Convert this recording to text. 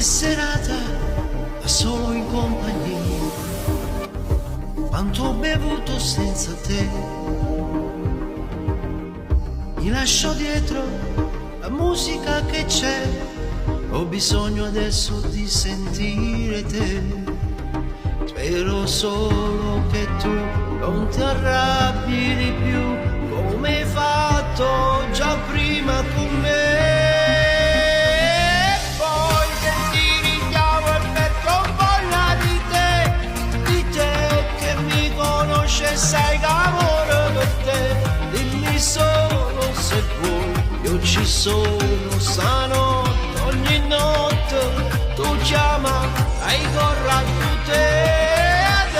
serata, ma solo in compagnia. Quanto ho bevuto senza te, mi lascio dietro la musica che c'è. Ho bisogno adesso di sentire te. Spero solo che tu non ti arrabbi di più, come hai fatto già prima con me. Poi che ti richiamo e perché ho voglia di te che mi conosce, sai che amore per te. Dimmi solo se vuoi, io ci sono stanotte, ogni notte tu chiama, hai coraggio te.